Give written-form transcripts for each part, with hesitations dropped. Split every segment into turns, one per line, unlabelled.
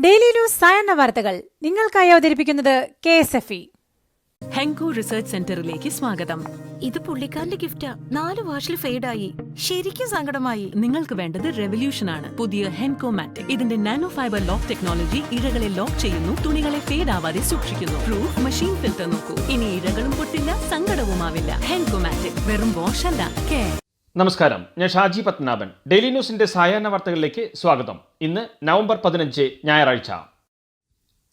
Daily news സായന്ന വാർത്തകൾ നിങ്ങൾക്കായി അവതരിപ്പിക്കുന്നത് KSFE.
ഹെങ്കോ റിസർച്ച് സെന്ററിലേക്ക് സ്വാഗതം.
ഇത് പുള്ളിക്കാരന്റെ ഗിഫ്റ്റാ. 4 വാഷിൽ ഫെയ്ഡായി. ശരിക്കും സങ്കടമായി.
നിങ്ങൾക്ക് വേണ്ടത് റെവല്യൂഷൻ ആണ്. പുതിയ ഹെൻകോ മാറ്റിക്. ഇതിന്റെ നാനോ ഫൈബർ ലോക്ക് ടെക്നോളജി ഇഴകളെ ലോക്ക് ചെയ്യുന്നു, തുണികളെ ഫേഡ് ആവാതെ സൂക്ഷിക്കുന്നു. പ്രൂഫ് മെഷീൻ ഫിൽറ്റർ നോക്കൂ. ഇനി ഇഴകളും പൊട്ടില്ല, സങ്കടവുമാവില്ല. ഹെൻകോ മാറ്റിക് വെറും വാഷ് അല്ല, കെയർ.
നമസ്കാരം, ഞാൻ ഷാജി പത്മനാഭൻ. ഡെയിലി ന്യൂസിന്റെ സായാഹ്ന വാർത്തകളിലേക്ക് സ്വാഗതം. ഇന്ന് നവംബർ 15 ഞായറാഴ്ച.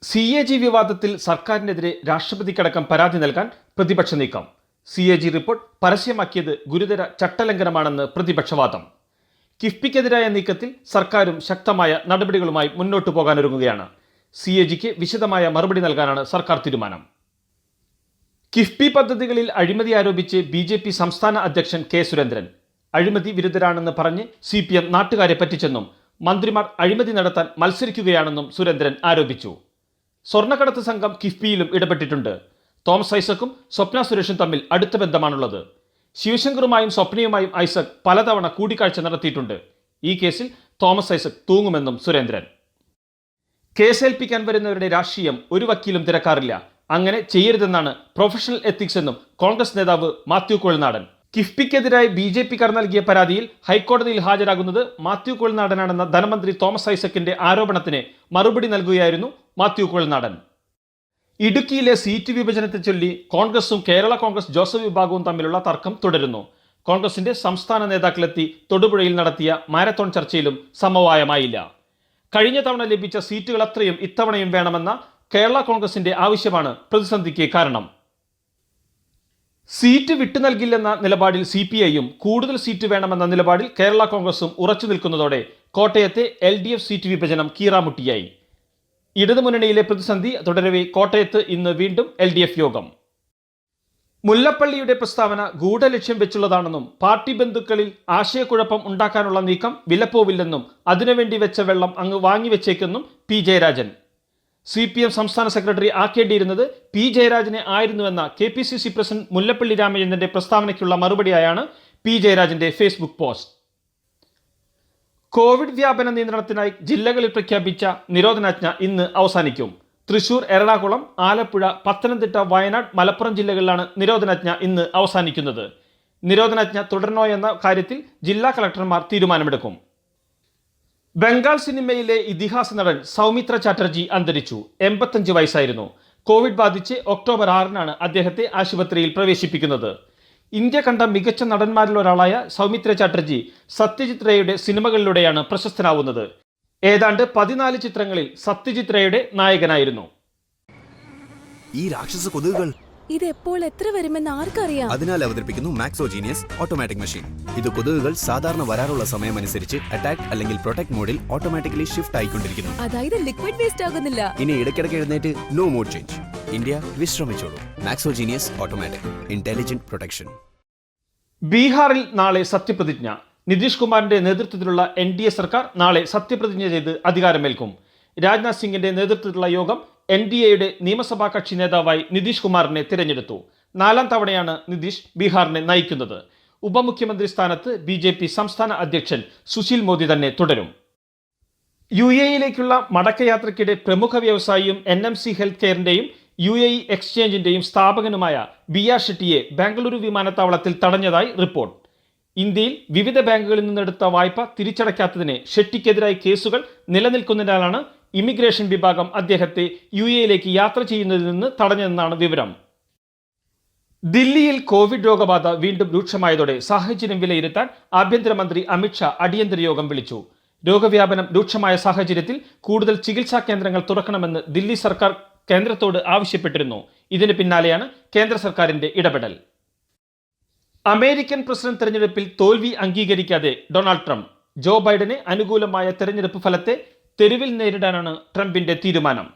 CAG വിവാദത്തിൽ സർക്കാരിനെതിരെ രാഷ്ട്രപതിക്കടക്കം പരാതി നൽകാൻ പ്രതിപക്ഷ നീക്കം. CAG റിപ്പോർട്ട് പരസ്യമാക്കിയത് ഗുരുതര ചട്ടലംഘനമാണെന്ന് പ്രതിപക്ഷവാദം. കിഫ്ബിക്കെതിരായ നീക്കത്തിൽ സർക്കാരും ശക്തമായ നടപടികളുമായി മുന്നോട്ടു പോകാനൊരുങ്ങുകയാണ്. CAGക്ക് വിശദമായ മറുപടി നൽകാനാണ് സർക്കാർ തീരുമാനം. കിഫ്ബി പദ്ധതികളിൽ അഴിമതി ആരോപിച്ച് BJP സംസ്ഥാന അധ്യക്ഷൻ K. സുരേന്ദ്രൻ. അഴിമതി വിരുദ്ധരാണെന്ന് പറഞ്ഞ് CPM നാട്ടുകാരെ പറ്റിച്ചെന്നും മന്ത്രിമാർ അഴിമതി നടത്താൻ മത്സരിക്കുകയാണെന്നും സുരേന്ദ്രൻ ആരോപിച്ചു. സ്വർണ്ണക്കടത്ത് സംഘം കിഫ്ബിയിലും ഇടപെട്ടിട്ടുണ്ട്. തോമസ് ഐസക്കും സ്വപ്ന സുരേഷും തമ്മിൽ അടുത്ത ബന്ധമാണുള്ളത്. ശിവശങ്കറുമായും സ്വപ്നയുമായും ഐസക് പലതവണ കൂടിക്കാഴ്ച നടത്തിയിട്ടുണ്ട്. ഈ കേസിൽ തോമസ് ഐസക് തൂങ്ങുമെന്നും സുരേന്ദ്രൻ. കേസേൽപ്പിക്കാൻ വരുന്നവരുടെ രാഷ്ട്രീയം ഒരു വക്കീലും തിരക്കാറില്ല. അങ്ങനെ ചെയ്യരുതെന്നാണ് പ്രൊഫഷണൽ എത്തിക്സ് എന്നും കോൺഗ്രസ് നേതാവ് മാത്യു കുഴൽനാടൻ. കിഫ്ബിക്കെതിരായി BJPക്കാർ നൽകിയ പരാതിയിൽ ഹൈക്കോടതിയിൽ ഹാജരാകുന്നത് മാത്യു കുഴൽനാടനാണെന്ന ധനമന്ത്രി തോമസ് ഐസക്കിന്റെ ആരോപണത്തിന് മറുപടി നൽകുകയായിരുന്നു മാത്യു കുഴൽനാടൻ. ഇടുക്കിയിലെ സീറ്റ് വിഭജനത്തെ ചൊല്ലി കോൺഗ്രസും കേരള കോൺഗ്രസ് ജോസഫ് വിഭാഗവും തമ്മിലുള്ള തർക്കം തുടരുന്നു. കോൺഗ്രസിന്റെ സംസ്ഥാന നേതാക്കളെത്തി തൊടുപുഴയിൽ നടത്തിയ മാരത്തോൺ ചർച്ചയിലും സമവായമായില്ല. കഴിഞ്ഞ തവണ ലഭിച്ച സീറ്റുകൾ അത്രയും ഇത്തവണയും വേണമെന്ന കേരള കോൺഗ്രസിന്റെ ആവശ്യമാണ് പ്രതിസന്ധിക്ക് കാരണം. സീറ്റ് വിട്ടു നൽകില്ലെന്ന നിലപാടിൽ CPIയും കൂടുതൽ സീറ്റ് വേണമെന്ന നിലപാടിൽ കേരള കോൺഗ്രസും ഉറച്ചു നിൽക്കുന്നതോടെ കോട്ടയത്തെ LDF സീറ്റ് വിഭജനം കീറാമുട്ടിയായി. ഇടതുമുന്നണിയിലെ പ്രതിസന്ധി തുടരവെ കോട്ടയത്ത് ഇന്ന് വീണ്ടും LDF യോഗം. മുല്ലപ്പള്ളിയുടെ പ്രസ്താവന ഗൂഢലക്ഷ്യം വെച്ചുള്ളതാണെന്നും പാർട്ടി ബന്ധുക്കളിൽ ആശയക്കുഴപ്പം ഉണ്ടാക്കാനുള്ള നീക്കം വിലപ്പോവില്ലെന്നും അതിനുവേണ്ടി വെച്ച വെള്ളം അങ്ങ് വാങ്ങിവെച്ചേക്കെന്നും P. ജയരാജൻ. CPM സംസ്ഥാന സെക്രട്ടറി ആക്കേണ്ടിയിരുന്നത് P. ജയരാജനെ ആയിരുന്നുവെന്ന KPCC പ്രസിഡന്റ് മുല്ലപ്പള്ളി രാമചന്ദ്രന്റെ പ്രസ്താവനയ്ക്കുള്ള മറുപടിയായാണ് P. ജയരാജന്റെ ഫേസ്ബുക്ക് പോസ്റ്റ്. കോവിഡ് വ്യാപന നിയന്ത്രണത്തിനായി ജില്ലകളിൽ പ്രഖ്യാപിച്ച നിരോധനാജ്ഞ ഇന്ന് അവസാനിക്കും. തൃശൂർ, എറണാകുളം, ആലപ്പുഴ, പത്തനംതിട്ട, വയനാട്, മലപ്പുറം ജില്ലകളിലാണ് നിരോധനാജ്ഞ ഇന്ന് അവസാനിക്കുന്നത്. നിരോധനാജ്ഞ തുടരണോ എന്ന കാര്യത്തിൽ ജില്ലാ കളക്ടർമാർ തീരുമാനമെടുക്കും. ബംഗാൾ സിനിമയിലെ ഇതിഹാസ നടൻ സൗമിത്ര ചാറ്റർജി അന്തരിച്ചു. 85 വയസ്സായിരുന്നു. കോവിഡ് ബാധിച്ച് ഒക്ടോബർ 6-നാണ് അദ്ദേഹത്തെ ആശുപത്രിയിൽ പ്രവേശിപ്പിക്കുന്നത്. ഇന്ത്യ കണ്ട മികച്ച നടന്മാരിൽ ഒരാളായ സൗമിത്ര ചാറ്റർജി സത്യജിത് റേയുടെ സിനിമകളിലൂടെയാണ് പ്രശസ്തനാവുന്നത്. ഏതാണ്ട് 14 ചിത്രങ്ങളിൽ സത്യജിത് റേയുടെ നായകനായിരുന്നു.
ഈ രാക്ഷസ കൊതുകുകൾ
ഇത് എപ്പോൾ എത്ര വരുമെന്ന് ആർക്കറിയാം.
അതിനാൽ അവതരിപ്പിക്കുന്നു മാക്സോജീനിയസ് ഓട്ടോമാറ്റിക് മെഷീൻ. ഇത് കൊതുകുകൾ സാധാരണ വരാറുള്ള സമയമനുസരിച്ച് അറ്റാക്ക് അല്ലെങ്കിൽ പ്രൊട്ടക്ട് മോഡിൽ ഓട്ടോമാറ്റിക്കലി ഷിഫ്റ്റ് ആയിക്കൊണ്ടിരിക്കുന്നു.
അതായത് ലിക്വിഡ് വേസ്റ്റ് ആകുന്നില്ല.
ഇനി ഇടയ്ക്കിടയ്ക്ക് എഴുന്നേറ്റ് നോ മോഡ് ചേഞ്ച്. ഇന്ത്യ വിശ്രമിച്ചോളൂ. Maxo Genius automatic intelligent protection.
ബീഹാറിൽ നാളെ സത്യപ്രതിജ്ഞ. നിതീഷ് കുമാറിന്റെ നേതൃത്വത്തിലുള്ള NDA സർക്കാർ നാളെ സത്യപ്രതിജ്ഞ ചെയ്ത് അധികാരമേൽക്കും. രാജ്നാഥ് സിംഗിന്റെ നേതൃത്വത്തിലുള്ള യോഗം NDAയുടെ നിയമസഭാ കക്ഷി നേതാവായി നിതീഷ് കുമാറിനെ തിരഞ്ഞെടുത്തു. 4ാം തവണയാണ് നിതീഷ് ബീഹാറിനെ നയിക്കുന്നത്. ഉപമുഖ്യമന്ത്രി സ്ഥാനത്ത് BJP സംസ്ഥാന അധ്യക്ഷൻ സുശീൽ മോദി തന്നെ തുടരും. UAEയിലേക്കുള്ള മടക്കയാത്രയ്ക്കിടെ പ്രമുഖ വ്യവസായിയും NMC ഹെൽത്ത് കെയറിന്റെയും UAE എക്സ്ചേഞ്ചിന്റെയും സ്ഥാപകനുമായ BR ഷെട്ടിയെ ബാംഗ്ലൂരു വിമാനത്താവളത്തിൽ തടഞ്ഞതായി റിപ്പോർട്ട്. ഇന്ത്യയിൽ വിവിധ ബാങ്കുകളിൽ നിന്നെടുത്ത വായ്പ തിരിച്ചടയ്ക്കാത്തതിന് ഷെട്ടിക്കെതിരായി കേസുകൾ നിലനിൽക്കുന്നതിനാലാണ് ഇമിഗ്രേഷൻ വിഭാഗം അദ്ദേഹത്തെ UAEയിലേക്ക് യാത്ര ചെയ്യുന്നതിൽ നിന്ന് തടഞ്ഞതെന്നാണ് വിവരം. ദില്ലിയിൽ കോവിഡ് രോഗബാധ വീണ്ടും രൂക്ഷമായതോടെ സാഹചര്യം വിലയിരുത്താൻ ആഭ്യന്തരമന്ത്രി അമിത്ഷാ അടിയന്തര യോഗം വിളിച്ചു. രോഗവ്യാപനം രൂക്ഷമായ സാഹചര്യത്തിൽ കൂടുതൽ ചികിത്സാ കേന്ദ്രങ്ങൾ തുറക്കണമെന്ന് ദില്ലി സർക്കാർ കേന്ദ്രത്തോട് ആവശ്യപ്പെട്ടിരുന്നു. ഇതിന് പിന്നാലെയാണ് കേന്ദ്ര സർക്കാരിന്റെ ഇടപെടൽ. അമേരിക്കൻ പ്രസിഡന്റ് തെരഞ്ഞെടുപ്പിൽ തോൽവി അംഗീകരിക്കാതെ ഡൊണാൾഡ് ട്രംപ്. ജോ ബൈഡന് അനുകൂലമായ തെരഞ്ഞെടുപ്പ് ഫലത്തെ തെരുവിൽ നേരിടാനാണ് ട്രംപിന്റെ തീരുമാനം.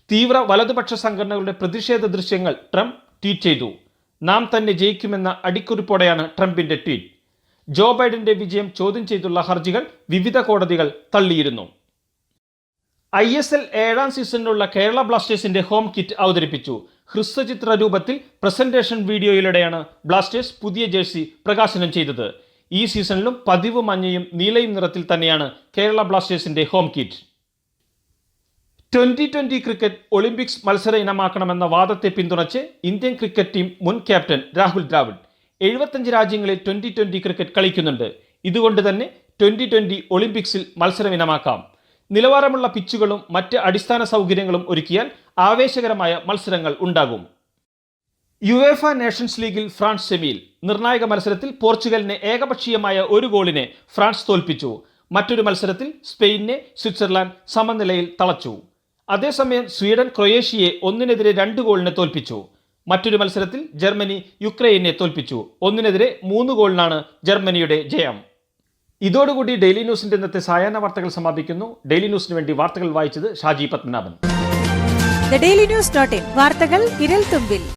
തീവ്ര വലതുപക്ഷ സംഘടനകളുടെ പ്രതിഷേധ ദൃശ്യങ്ങൾ ട്രംപ് ട്വീറ്റ് ചെയ്തു. നാം തന്നെ ജയിക്കുമെന്ന അടിക്കുറിപ്പോടെയാണ് ട്രംപിന്റെ ട്വീറ്റ്. ജോ ബൈഡന്റെ വിജയം ചോദ്യം ചെയ്തുള്ള ഹർജികൾ വിവിധ കോടതികൾ തള്ളിയിരുന്നു. ISL 7ാം സീസണിലുള്ള കേരള ബ്ലാസ്റ്റേഴ്സിന്റെ ഹോം കിറ്റ് അവതരിപ്പിച്ചു. ഹ്രസ്വചിത്ര രൂപത്തിൽ പ്രസന്റേഷൻ വീഡിയോയിലൂടെയാണ് ബ്ലാസ്റ്റേഴ്സ് പുതിയ ജേഴ്സി പ്രകാശനം ചെയ്തത്. ഈ സീസണിലും പതിവ് മഞ്ഞയും നീലയും നിറത്തിൽ തന്നെയാണ് കേരള ബ്ലാസ്റ്റേഴ്സിന്റെ ഹോം കിറ്റ്. 2020 ക്രിക്കറ്റ് ഒളിമ്പിക്സ് മത്സര ഇനമാക്കണമെന്ന വാദത്തെ പിന്തുണച്ച് ഇന്ത്യൻ ക്രിക്കറ്റ് ടീം മുൻ ക്യാപ്റ്റൻ രാഹുൽ ദ്രാവിഡ് 75 രാജ്യങ്ങളിൽ 2020 ക്രിക്കറ്റ് കളിക്കുന്നുണ്ട്. ഇതുകൊണ്ട് തന്നെ 2020 ഒളിമ്പിക്സിൽ മത്സരം ഇനമാക്കാം. നിലവാരമുള്ള പിച്ചുകളും മറ്റ് അടിസ്ഥാന സൗകര്യങ്ങളും ഒരുക്കിയാൽ ആവേശകരമായ മത്സരങ്ങൾ ഉണ്ടാകും. യുവേഫ നേഷൻസ് ലീഗിൽ ഫ്രാൻസ് സെമിയിൽ. നിർണായക മത്സരത്തിൽ പോർച്ചുഗലിനെ ഏകപക്ഷീയമായ 1 ഗോളിന് ഫ്രാൻസ് തോൽപ്പിച്ചു. മറ്റൊരു മത്സരത്തിൽ സ്പെയിനിനെ സ്വിറ്റ്സർലാൻഡ് സമനിലയിൽ തളച്ചു. അതേസമയം സ്വീഡൻ ക്രൊയേഷ്യയെ 1-2 ഗോളിന് തോൽപ്പിച്ചു. മറ്റൊരു മത്സരത്തിൽ ജർമ്മനി യുക്രൈനെ തോൽപ്പിച്ചു. 1-3 ഗോളിനാണ് ജർമ്മനിയുടെ ജയം. ഇതോടുകൂടി ഡെയിലി ന്യൂസിന്റെ ഇന്നത്തെ സായാഹ്ന വാർത്തകൾ സമാപിക്കുന്നു. ഡെയിലി ന്യൂസിന് വേണ്ടി വാർത്തകൾ വായിച്ചത് Shaji Padmanabhan.
The daily news .in വാർത്തകൾ വിരൽ തുമ്പിൽ.